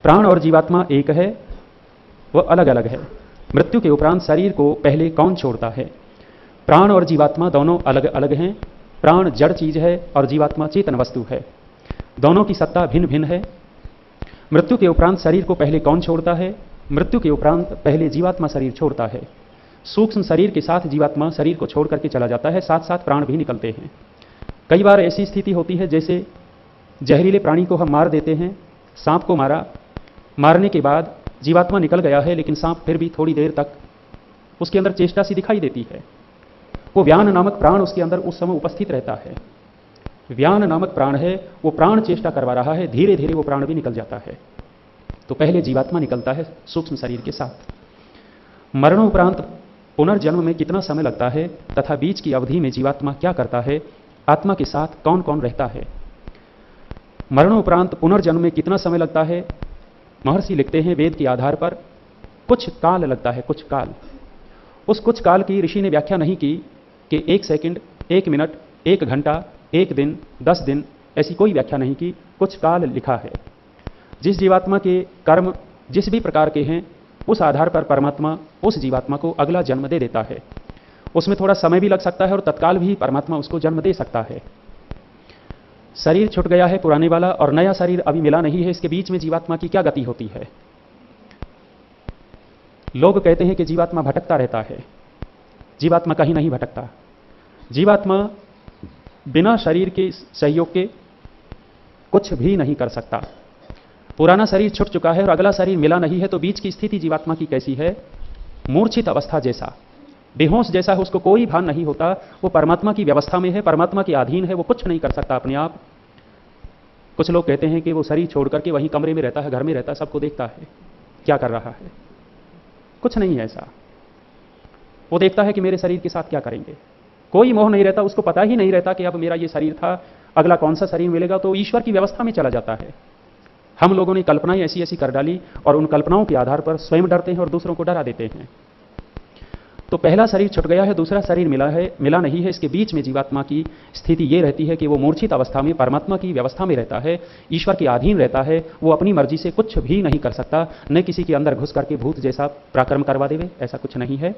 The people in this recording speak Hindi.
प्राण और जीवात्मा एक है, वह अलग अलग है। मृत्यु के उपरांत शरीर को पहले कौन छोड़ता है? प्राण और जीवात्मा दोनों अलग अलग हैं। प्राण जड़ चीज है और जीवात्मा चेतन वस्तु है। दोनों की सत्ता भिन्न भिन्न है। मृत्यु के उपरांत शरीर को पहले कौन छोड़ता है? मृत्यु के उपरांत पहले जीवात्मा शरीर छोड़ता है। सूक्ष्म शरीर के साथ जीवात्मा शरीर को छोड़ करके चला जाता है, साथ साथ प्राण भी निकलते हैं। कई बार ऐसी स्थिति होती है जैसे जहरीले प्राणी को हम मार देते हैं। सांप को मारने के बाद जीवात्मा निकल गया है, लेकिन सांप फिर भी थोड़ी देर तक उसके अंदर चेष्टा सी दिखाई देती है। वो व्यान नामक प्राण उसके अंदर उस समय उपस्थित रहता है। व्यान नामक प्राण है, वो प्राण चेष्टा करवा रहा है, धीरे धीरे वो प्राण भी निकल जाता है। तो पहले जीवात्मा निकलता है सूक्ष्म शरीर के साथ। मरणोपरांत पुनर्जन्म में कितना समय लगता है तथा बीच की अवधि में जीवात्मा क्या करता है? आत्मा के साथ कौन कौन रहता है? मरणोपरांत पुनर्जन्म में कितना समय लगता है? महर्षि लिखते हैं वेद के आधार पर कुछ काल लगता है, कुछ काल। उस कुछ काल की ऋषि ने व्याख्या नहीं की कि 1 सेकंड, 1 मिनट, 1 घंटा, 1 दिन, 10 दिन, ऐसी कोई व्याख्या नहीं की। कुछ काल लिखा है। जिस जीवात्मा के कर्म जिस भी प्रकार के हैं, उस आधार पर परमात्मा उस जीवात्मा को अगला जन्म दे देता है। उसमें थोड़ा समय भी लग सकता है और तत्काल भी परमात्मा उसको जन्म दे सकता है। शरीर छूट गया है पुराने वाला और नया शरीर अभी मिला नहीं है, इसके बीच में जीवात्मा की क्या गति होती है? लोग कहते हैं कि जीवात्मा भटकता रहता है। जीवात्मा कहीं नहीं भटकता। जीवात्मा बिना शरीर के सहयोग के कुछ भी नहीं कर सकता। पुराना शरीर छूट चुका है और अगला शरीर मिला नहीं है, तो बीच की स्थिति जीवात्मा की कैसी है? मूर्छित अवस्था जैसा, बेहोश जैसा है, उसको कोई भान नहीं होता। वो परमात्मा की व्यवस्था में है, परमात्मा के अधीन है, वो कुछ नहीं कर सकता अपने आप। कुछ लोग कहते हैं कि वो शरीर छोड़ करके वहीं कमरे में रहता है, घर में रहता है, सबको देखता है क्या कर रहा है। कुछ नहीं है ऐसा। वो देखता है कि मेरे शरीर के साथ क्या करेंगे। कोई मोह नहीं रहता, उसको पता ही नहीं रहता कि अब मेरा ये शरीर था, अगला कौन सा शरीर मिलेगा। तो ईश्वर की व्यवस्था में चला जाता है। हम लोगों ने कल्पनाएं ऐसी ऐसी कर डाली और उन कल्पनाओं के आधार पर स्वयं डरते हैं और दूसरों को डरा देते हैं। तो पहला शरीर छूट गया है, दूसरा शरीर मिला नहीं है, इसके बीच में जीवात्मा की स्थिति ये रहती है कि वो मूर्छित अवस्था में परमात्मा की व्यवस्था में रहता है, ईश्वर के अधीन रहता है। वो अपनी मर्जी से कुछ भी नहीं कर सकता। न किसी के अंदर घुस करके भूत जैसा पराक्रम करवा देवे, ऐसा कुछ नहीं है।